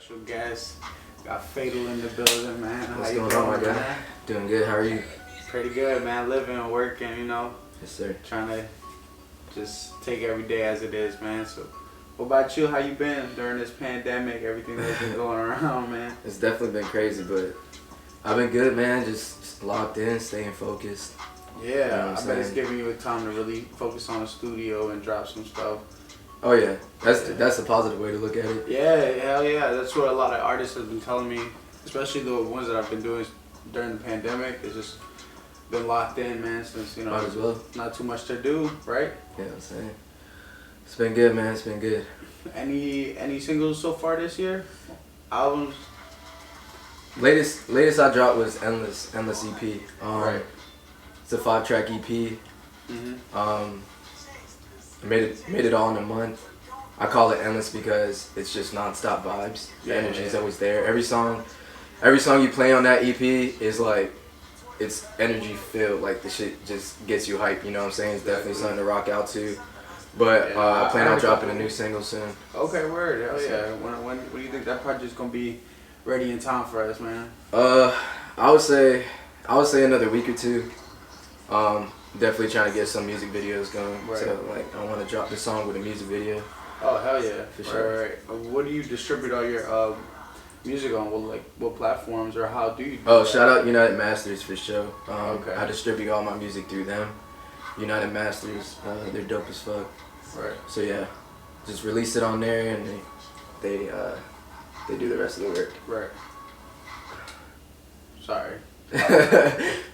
Special guest. Got Fatal in the building, man. What's going on, my guy? Man? Doing good. How are you? Pretty good, man. Living and working, you know. Yes, sir. Trying to just take every day as it is, man. So, what about you? How you been during this pandemic? Everything that's been going around, man. It's definitely been crazy, but I've been good, man. Just locked in, staying focused. Yeah, You know what I I'm bet it's saying? giving you a time to really focus on the studio and drop some stuff. Oh yeah, that's a positive way to look at it. Yeah, hell yeah. That's what a lot of artists have been telling me, especially the ones that I've been doing during the pandemic. It's just been locked in, man, since, you know, Might as well. not too much to do, right? You know what I'm saying? It's been good, man. It's been good. Any singles so far this year? Albums? Latest I dropped was Endless EP. Right. It's a 5-track EP. Mm-hmm. I made it all in a month. I call it endless because it's just non-stop vibes. The energy's always there. Every song you play on that EP is like, it's energy filled. Like the shit just gets you hype. You know what I'm saying? It's definitely something to rock out to. But I plan on dropping a new single soon. Okay, word. Hell yeah. When do you think that project's gonna be ready in time for us, man? I would say another week or two. Definitely trying to get some music videos going. Right. So like I want to drop the song with a music video. Oh hell yeah, For sure. Right. What do you distribute all your music on? What platforms or how do you? Do Oh, that? shout out United Masters for sure. Okay. I distribute all my music through them. United Masters, they're dope as fuck. Right. So yeah, just release it on there and they do the rest of the work. Right. Sorry.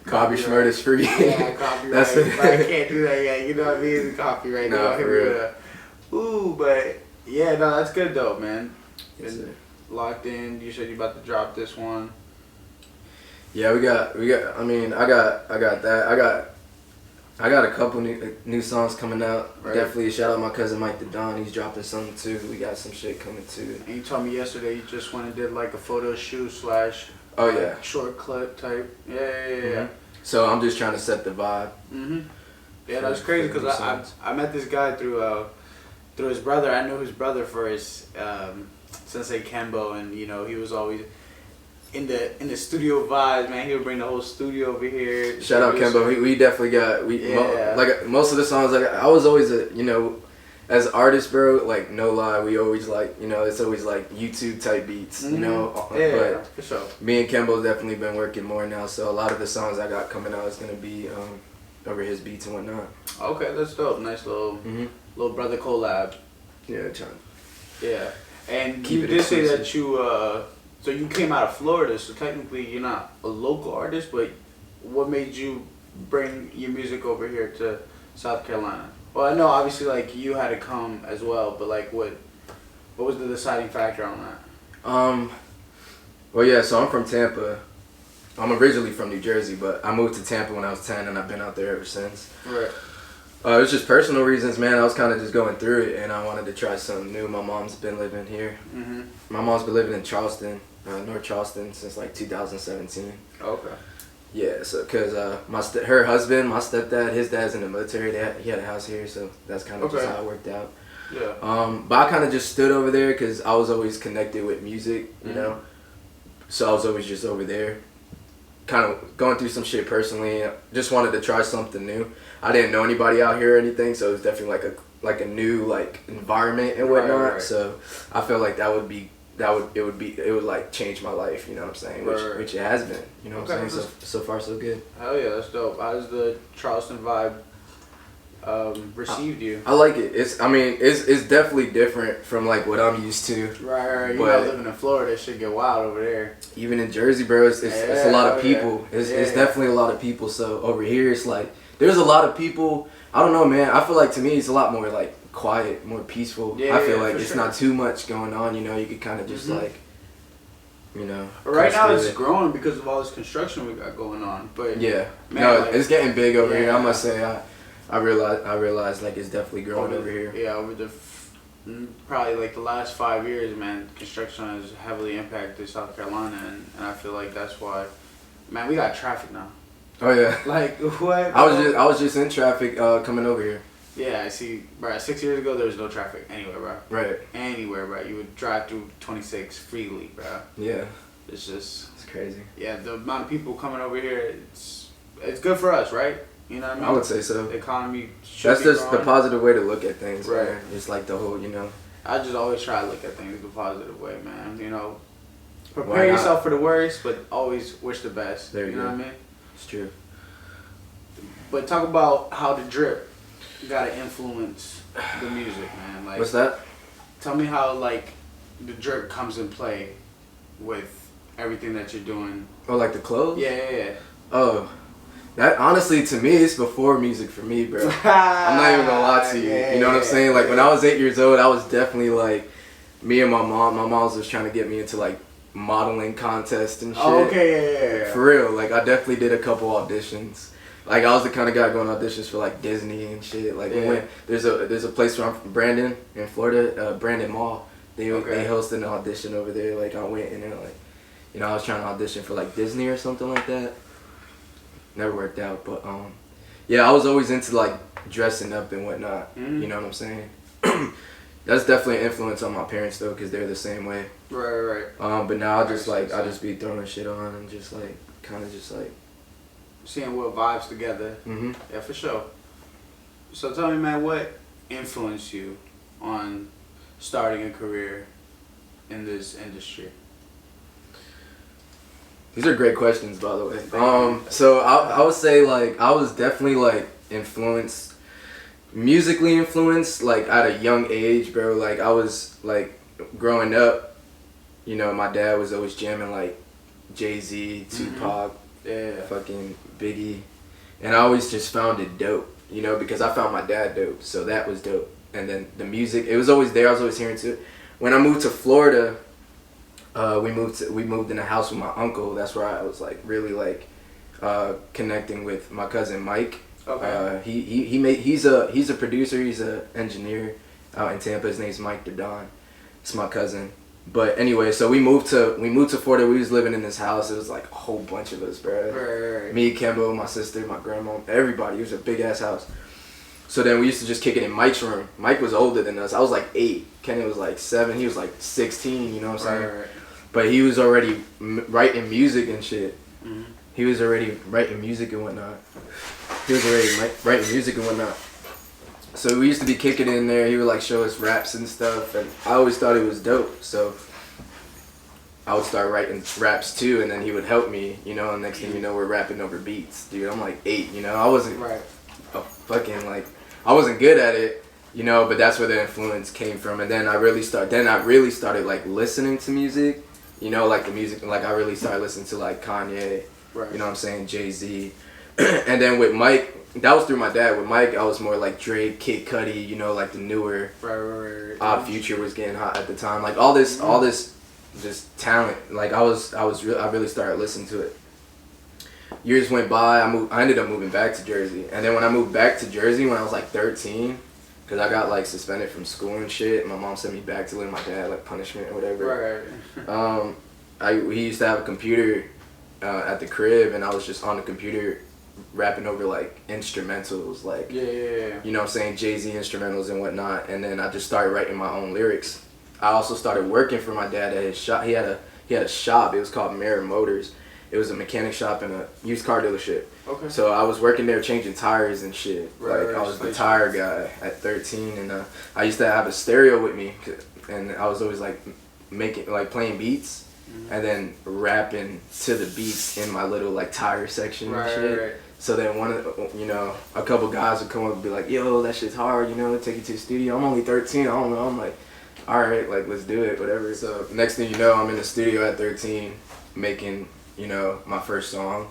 Copy Schmert is free. Yeah, copyright. That's But I can't do that yet. You know what I mean? It's copyright. Nah, Hit for me real. with a, ooh, but yeah, no, that's good though, man. Yes, Been sir. locked in. You said you about to drop this one. Yeah, we got. I mean, I got that. I got a couple new songs coming out. Right. Definitely shout out my cousin Mike the Don. He's dropping something too. We got some shit coming too. And you told me yesterday you just went and did like a photo shoot / Oh yeah. short clip type. Yeah. So I'm just trying to set the vibe. Mhm. Yeah, that's crazy for because the songs. I met this guy through his brother. I knew his brother for his Sensei Kembo, and you know he was always in the studio vibes, man. He would bring the whole studio over here. Shout out Kembo. We definitely got like most of the songs. Like I was always as artists, bro. Like no lie, we always it's always like YouTube type beats, you know. Yeah, but for sure. me and Kembo's definitely been working more now. So a lot of the songs I got coming out is gonna be over his beats and whatnot. Okay, that's dope. Nice little brother collab. Yeah, trying. Yeah, and Keep you it did say exclusive. that so you came out of Florida, so technically you're not a local artist, but what made you bring your music over here to South Carolina? Well, I know obviously like you had to come as well, but like what was the deciding factor on that? Well, yeah. So I'm from Tampa. I'm originally from New Jersey, but I moved to Tampa when I was 10, and I've been out there ever since. Right. It was just personal reasons, man. I was kind of just going through it, and I wanted to try something new. My mom's been living here. Mhm. My mom's been living in Charleston, North Charleston, since like 2017. Okay. Yeah, so because her husband, my stepdad, his dad's in the military. He had a house here, so that's kind of just how it worked out. Yeah. But I kind of just stood over there because I was always connected with music, you know. So I was always just over there, kind of going through some shit personally. Just wanted to try something new. I didn't know anybody out here or anything, so it was definitely like a new like environment and whatnot. Right. So I felt like it would like change my life. You know what I'm saying? Which it has been. You know what I'm saying? So far so good. Hell yeah, that's dope. How does the Charleston vibe received you? I like it. It's definitely different from like what I'm used to. Right. You're not living in Florida. It should get wild over there. Even in Jersey, bro, it's a lot of people. Yeah. It's definitely a lot of people. So over here, it's like there's a lot of people. I don't know, man. I feel like to me, it's a lot more like quiet, more peaceful. Yeah, I feel like for it's sure. not too much going on. You know, you could kind of just like, you know. Right now, coast through it's growing because of all this construction we got going on. But Yeah. man, No, like, it's getting big over here. yeah. I must say, I realize like it's definitely growing over here. Yeah, over the probably like the last 5 years, man, construction has heavily impacted South Carolina, and I feel like that's why, man, we got traffic now. Oh yeah. Like what? I was just in traffic coming over here. Yeah, I see, bro. 6 years ago, there was no traffic anywhere, bro. Right. Anywhere, bro. You would drive through 26 freely, bro. Yeah. It's just, It's crazy. yeah, the amount of people coming over here, it's good for us, right? You know what I mean? I would say so. The economy should That's be just the growing. positive way to look at things, Right. man. It's like the whole, you know. I just always try to look at things the positive way, man. You know, Why prepare not? yourself for the worst, but always wish the best. There you know go. what I mean? It's true. But talk about how the drip gotta influence the music, man. Like, What's that? tell me how like the drip comes in play with everything that you're doing. Oh, like the clothes? Yeah. Oh. That, honestly, to me, it's before music for me, bro. I'm not even gonna lie to you. You know what I'm saying? Like, when I was 8 years old, I was definitely like, me and my mom was just trying to get me into like modeling contests and shit. Oh, okay, yeah. For real, like I definitely did a couple auditions. Like I was the kind of guy going auditions for like Disney and shit. Like we Yeah. went, there's a place where I'm from, Brandon in Florida, Brandon Mall. They Okay. hosted an audition over there. Like I went and then like, you know, I was trying to audition for like Disney or something like that. Never worked out, but yeah, I was always into like dressing up and whatnot. Mhm. You know what I'm saying? That's definitely an influence on my parents though, cause they're the same way. Right. But now I just Right, like I just be throwing shit on and just like kind of just like. Seeing what vibes together. Mhm. Yeah, for sure. So tell me, man, what influenced you on starting a career in this industry? These are great questions, by the way. Thank you. So I would say like I was definitely like influenced, musically influenced, like at a young age, bro. Like I was like growing up, you know, my dad was always jamming like Jay-Z, Tupac, Yeah. fucking Biggie, and I always just found it dope, you know, because I found my dad dope, so that was dope. And then the music, it was always there. I was always hearing to it. When I moved to Florida, we moved in a house with my uncle. That's where I was like really like connecting with my cousin Mike. Okay. He's a producer. He's a engineer out in Tampa. His name's Mike DeDon. It's my cousin. But anyway, so we moved to Florida. We was living in this house. It was like a whole bunch of us, bro. Right. Me, Kembo, my sister, my grandma, everybody. It was a big ass house. So then we used to just kick it in Mike's room. Mike was older than us. I was like 8. Kenny was like 7. He was like 16. You know what I'm saying? Right. But he was already writing music and shit. Mhm. He was already writing music and whatnot. Writing music and whatnot. So we used to be kicking it in there. He would like show us raps and stuff, and I always thought it was dope. So I would start writing raps too, and then he would help me, you know. And next thing you know, we're rapping over beats, dude. I'm like 8, you know. I wasn't Right. I wasn't good at it, you know. But that's where the influence came from. And then I really started like listening to music, you know, like the music. Like I really started listening to like Kanye, Right. you know what I'm saying, Jay-Z. And then with Mike, that was through my dad. With Mike, I was more like Drake, Kid Cudi, you know, like the newer. Right. Odd Future was getting hot at the time. Like all this just talent. Like I really started listening to it. Years went by. I ended up moving back to Jersey, and then when I moved back to Jersey when I was like 13, because I got like suspended from school and shit, and my mom sent me back to live with my dad, like punishment or whatever. Right. He used to have a computer at the crib, and I was just on the computer rapping over like instrumentals, like Yeah. you know what I'm saying, Jay-Z instrumentals and whatnot. And then I just started writing my own lyrics. I also started working for my dad at his shop. He had a shop. It was called Mirror Motors. It was a mechanic shop and a used car dealership. Okay. So I was working there changing tires and shit. Right, I was the right. tire guy at 13, and I used to have a stereo with me, and I was always like playing beats. Mhm. And then rapping to the beats in my little like tire section and shit. Right. So then a couple guys would come up and be like, yo, that shit's hard, you know, take it to the studio. I'm only 13, I don't know. I'm like, all right, like, let's do it, whatever. So next thing you know, I'm in the studio at 13 making, you know, my first song.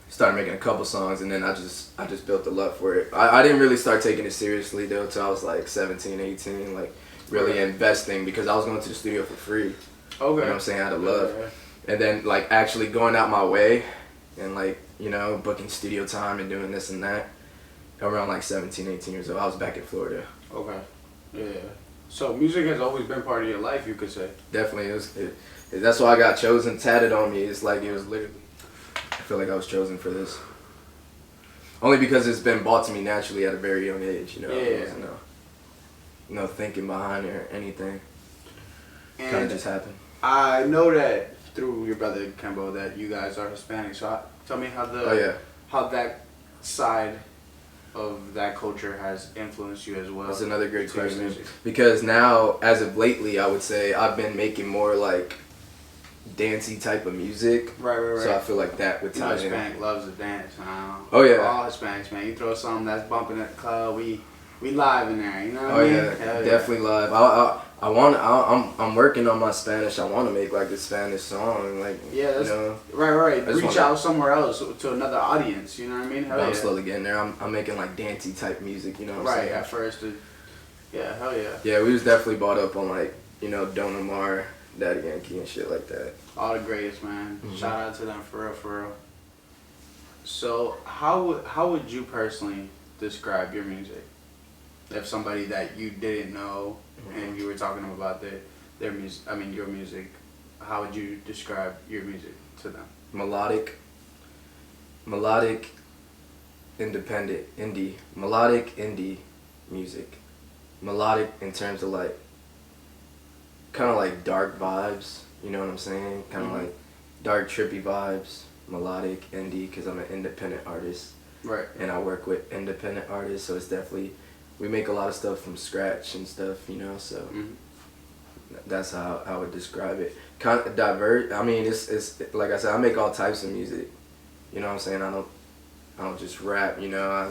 Started making a couple songs, and then I just built the love for it. I didn't really start taking it seriously, though, until I was like 17, 18, like really investing, because I was going to the studio for free. Okay. You know what I'm saying? Out of love. And then like actually going out my way and like, you know, booking studio time and doing this and that. Around like 17, 18 years old, I was back in Florida. Okay. Yeah. So music has always been part of your life, you could say. Definitely, that's why I got chosen, tatted on me. It's like it was literally, I feel like I was chosen for this. Only because it's been brought to me naturally at a very young age. You know, Yeah. there was no thinking behind it or anything. Kind of And just happened. I know that through your brother Kembo that you guys are Hispanic. So tell me how that side of that culture has influenced you as well. That's another great to your question. music. Because now, as of lately, I would say I've been making more like dancey type of music. Right. So I feel like that would You know, tie in. Hispanic loves to dance, man. Oh, yeah. All Hispanics, man. You throw something that's bumping at the club, we live in there. You know what Oh I mean? yeah, Hell definitely live. I'm working on my Spanish. I want to make like a Spanish song, like Yeah, that's, you know. right. I just Reach wanna- out somewhere else to another audience. You know what I mean? Hell I'm yeah. slowly getting there. I'm making like dancey type music. You know what I'm Right saying? at first, yeah, hell yeah. Yeah, we was definitely bought up on like Don Omar, Daddy Yankee, and shit like that. All the greatest, man. Mhm. Shout out to them for real. So how would you personally describe your music? If somebody that you didn't know and you were talking to them about their music, I mean your music, how would you describe your music to them? Melodic, independent, indie, melodic indie music. Melodic in terms of like, kind of like dark vibes, you know what I'm saying? Kind of like dark trippy vibes, melodic indie, because I'm an independent artist. Right. And I work with independent artists, so it's definitely, we make a lot of stuff from scratch and stuff, you know, so that's how I would describe it. Kind of diverse. I mean, it's like I said, I make all types of music. You know what I'm saying? I don't just rap. You know, I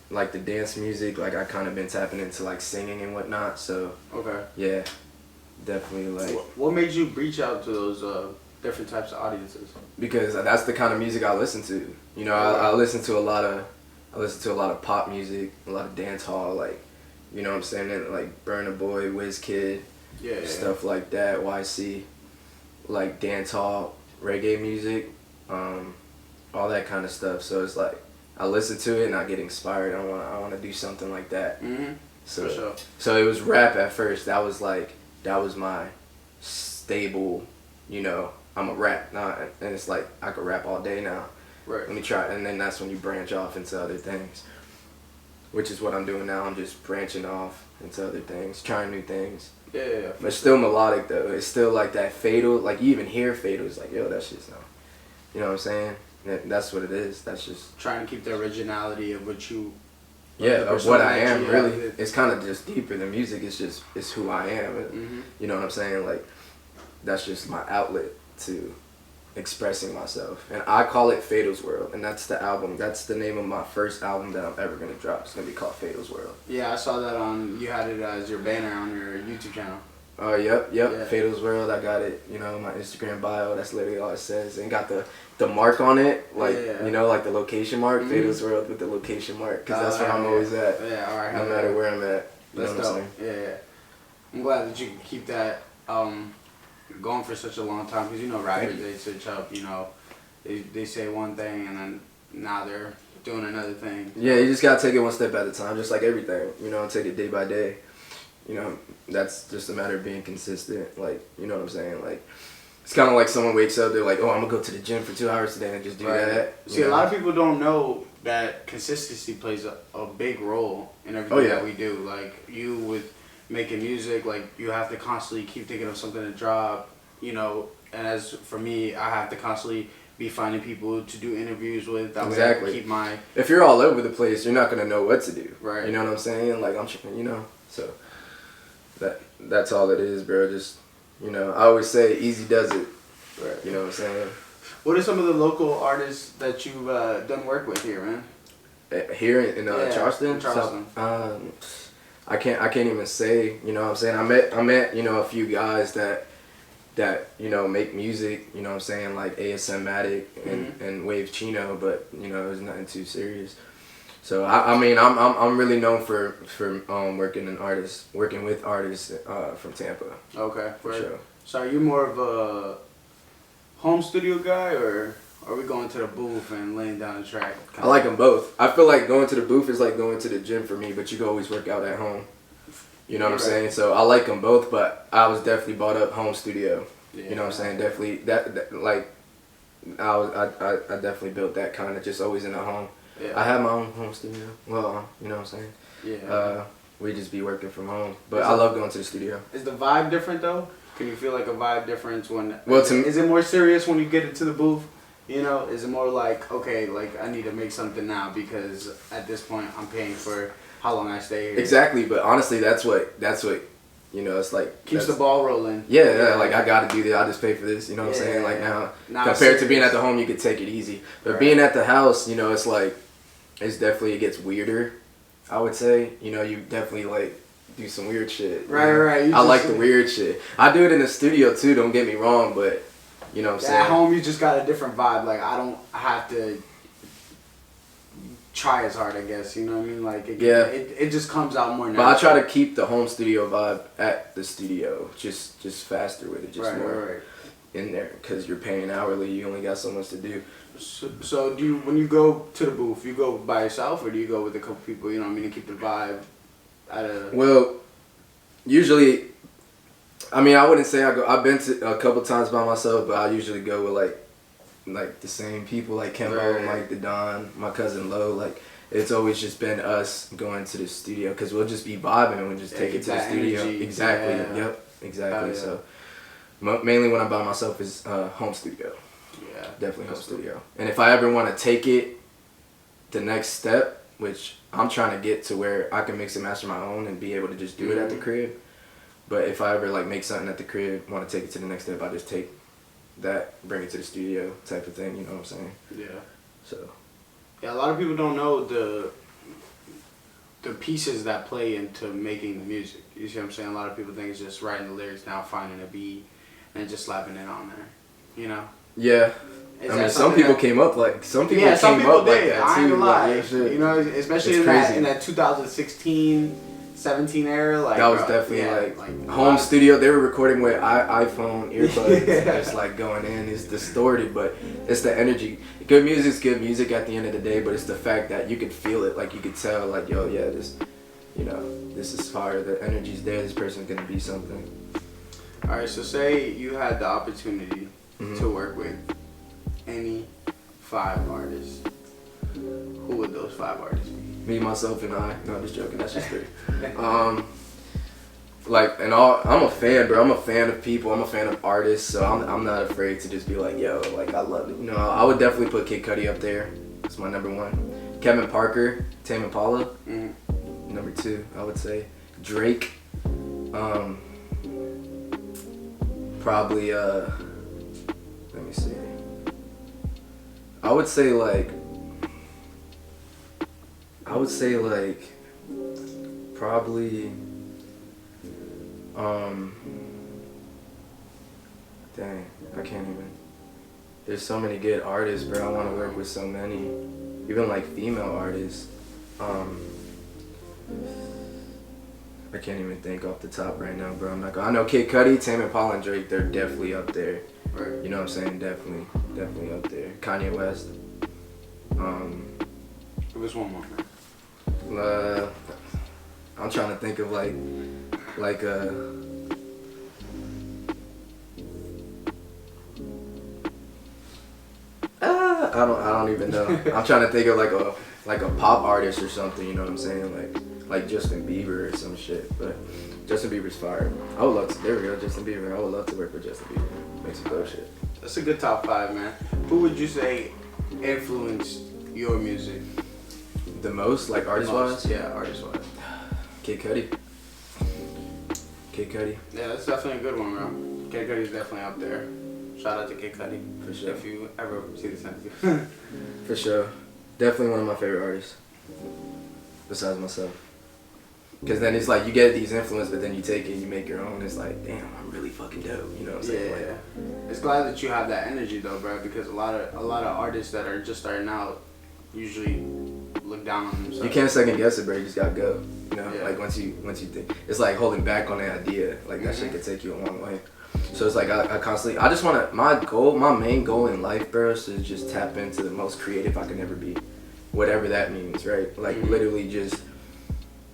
like the dance music. Like I kind of been tapping into like singing and whatnot. So Okay. yeah, definitely like What made you reach out to those different types of audiences? because that's the kind of music I listen to. You know, I listen to a lot of pop music, a lot of dance hall, like, you know what I'm saying, and like Burna Boy, Wizkid, Yeah. stuff like that, YC, like dance hall, reggae music, all that kind of stuff. So it's like I listen to it and I get inspired. I want to do something like that. Mhm. So For sure. so it was rap at first. That was my stable, you know. I'm a rap now, and it's like I could rap all day now. Right. Let me try, and then that's when you branch off into other things, which is what I'm doing now. I'm just branching off into other things, trying new things. Yeah. But it's still melodic though. It's still like that fatal. Like you even hear fatal. It's like, yo, that shit's not. You know what I'm saying? That's what it is. That's just Trying to keep the originality of what you. yeah, the of what I persona that am. you Really, have. it's kind of just deeper than music. It's who I am. Mhm. You know what I'm saying? Like that's just my outlet to expressing myself, and I call it Fatal's World, and that's the album. That's the name of my first album that I'm ever gonna drop. It's gonna be called Fatal's World. Yeah, I saw that you had it as your banner on your YouTube channel. Oh, yep, Yeah. Fatal's World. I got it. You know, my Instagram bio. That's literally all it says, and got the mark on it, like Yeah. you know, like the location mark. Mhm. Fatal's World with the location mark, because that's where I'm yeah. always at, Yeah, alright. no matter where I'm at. You That's know what I'm dope. saying? Yeah. I'm glad that you can keep that going for such a long time, because you know rappers, they switch up, you know, they say one thing and then now they're doing another thing. Yeah, you just gotta take it one step at a time, just like everything. You know, take it day by day. You know, that's just a matter of being consistent. Like, you know what I'm saying? Like, it's kind of like someone wakes up, they're like, oh, I'm gonna go to the gym for 2 hours today and just do Right. that. See, a lot of people don't know that consistency plays a big role in everything Oh, yeah. that we do. Like, you with making music, like, you have to constantly keep thinking of something to drop, you know, and as for me, I have to constantly be finding people to do interviews with. That way I Exactly. can keep my... If you're all over the place, you're not gonna know what to do. Right. You know what I'm saying? Like, you know, so that's all it is, bro. Just, you know, I always say easy does it. Right. You know what I'm saying? What are some of the local artists that you've done work with here, man? Here in Yeah, Charleston, in Charleston. I can't even say. You know what I'm saying? I met you know a few guys that you know make music. You know what I'm saying, like ASMatic and Wave Chino, but you know it was nothing too serious. So I mean I'm really known for working with artists from Tampa. Okay. For sure. So are you more of a home studio guy, or are we going to the booth and laying down the track? I like them both. I feel like going to the booth is like going to the gym for me, but you can always work out at home. You know what I'm Right. saying? So I like them both, but I was definitely brought up home studio. Yeah. You know what I'm saying? Definitely that like I definitely built that kind of just always in the home. Yeah. I have my own home studio. Well, you know what I'm saying? Yeah. We just be working from home, but I love going to the studio. Is the vibe different though? Can you feel like a vibe difference when? Well, is it more serious when you get into the booth? You know, is it more like, okay, like I need to make something now because at this point I'm paying for how long I stay here. Exactly, but honestly, that's what you know. It's like Keeps the ball rolling. Yeah, like I got to do this. I just pay for this. You know what I'm saying? Like now compared to being at the home, you could take it easy. But being at the house, you know, it's like it's definitely it gets weirder. I would say, you know, you definitely like do some weird shit. Right. I like the weird shit. I do it in the studio too. Don't get me wrong, but you know what I'm saying. At home, you just got a different vibe. Like I don't have to try as hard, I guess. You know what I mean? Like it just comes out more natural. But I try to keep the home studio vibe at the studio, just faster with it, just more in there, because you're paying hourly. You only got so much to do. So do you, when you go to the booth, you go by yourself or do you go with a couple people? You know what I mean, to keep the vibe at a. Well, usually, I mean, I wouldn't say I go. I've been to a couple times by myself, but I usually go with like the same people, like Kimbo, Mike the Don, my cousin Lo. Like it's always just been us going to the studio because we'll just be vibing and we'll just take it to the studio. Energy. Exactly. Yeah. Yep. Exactly. Yeah. So mainly when I'm by myself is home studio. Yeah. Definitely home studio. And if I ever want to take it the next step, which I'm trying to get to where I can mix and master my own and be able to just do it at the crib. But if I ever like make something at the crib, want to take it to the next step, I just take that, bring it to the studio type of thing, you know what I'm saying? Yeah. So. Yeah, a lot of people don't know the pieces that play into making music. You see what I'm saying? A lot of people think it's just writing the lyrics down, finding a beat, and just slapping it on there. You know? Yeah. I mean, some people came up like some people came up like that I too. ain't gonna lie. Like, you know, especially in that 2016, 17 era. Like that was definitely like home studio. They were recording with iPhone earbuds, just like going in. It's distorted, but it's the energy. Good music's good music at the end of the day, but it's the fact that you could feel it. Like you could tell, like yo, yeah, this, you know, this is fire. The energy's there. This person's gonna be something. All right, so say you had the opportunity to work with any 5 artists. Who would those 5 artists be? Me, myself, and I. No, I'm just joking. That's just 3. Like, and all, I'm a fan, bro. I'm a fan of people. I'm a fan of artists. So I'm not afraid to just be like, yo, like I love it. You know, I would definitely put Kid Cudi up there. That's my number 1. Kevin Parker, Tame Impala. Number 2, I would say. Drake. Probably let me see. I would say like probably dang, I can't even. There's so many good artists, bro. I want to work with so many, even like female artists. I can't even think off the top right now, bro. I know Kid Cudi, Tame Impala, and Drake. They're definitely up there. Right. You know what I'm saying? Definitely up there. Kanye West. Give us one more. I'm trying to think of like I don't even know. I'm trying to think of like a pop artist or something. You know what I'm saying? Like Justin Bieber or some shit. But Justin Bieber's fire. I would love to. There we go, Justin Bieber. I would love to work with Justin Bieber. Make some dope shit. That's a good top 5, man. Who would you say influenced your music the most, like artist-wise? Yeah, artist-wise. Kid Cudi. Yeah, that's definitely a good one, bro. Kid Cudi's definitely up there. Shout out to Kid Cudi. For sure. If you ever see this interview. For sure. Definitely one of my favorite artists. Besides myself. Because then it's like you get these influences, but then you take it and you make your own. It's like, damn, I'm really fucking dope. You know what I'm saying? Yeah. It's glad that you have that energy though, bro. Because a lot of artists that are just starting out usually look down on themselves. You can't second guess it, bro. You just gotta go. You know, Yeah. like once you think, it's like holding back on the idea. Like that shit could take you a long way. So it's like I constantly, I just wanna, my main goal in life, bro, is to just tap into the most creative I can ever be, whatever that means, right? Like literally just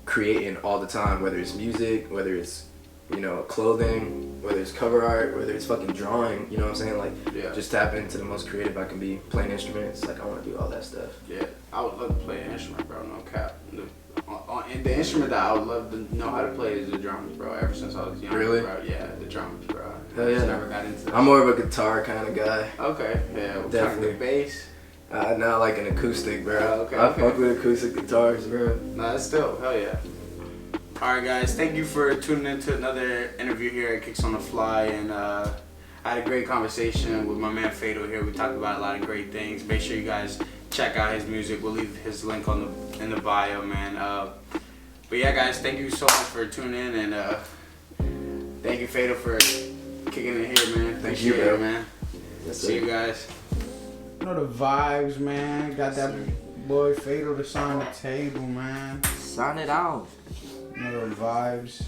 creating all the time, whether it's music, whether it's you know, clothing, whether it's cover art, whether it's fucking drawing, you know what I'm saying? Like, Yeah. just tap into the most creative I can be. Playing instruments, like, I want to do all that stuff. Yeah, I would love to play an instrument, bro. No cap. And the instrument that I would love to know how to play is the drums, bro. Ever since I was young, Really? bro. Yeah, the drums, bro. Hell I just yeah. never got into that. I'm more of a guitar kind of guy. Okay, yeah, what kind Definitely. of bass? Not like an acoustic, bro. Okay, I okay. fuck with acoustic guitars, bro. Nah, that's dope. Hell yeah. Alright, guys, thank you for tuning in to another interview here at Kicks on the Fly. And I had a great conversation with my man Fatal here. We talked about a lot of great things. Make sure you guys check out his music. We'll leave his link in the bio, man. But yeah, guys, thank you so much for tuning in. And thank you, Fatal, for kicking it here, man. Thank you, Appreciate bro. it, man. Yes, See you guys. You know the vibes, man. Got that boy Fatal to sign the table, man. Sign it out. You know the vibes.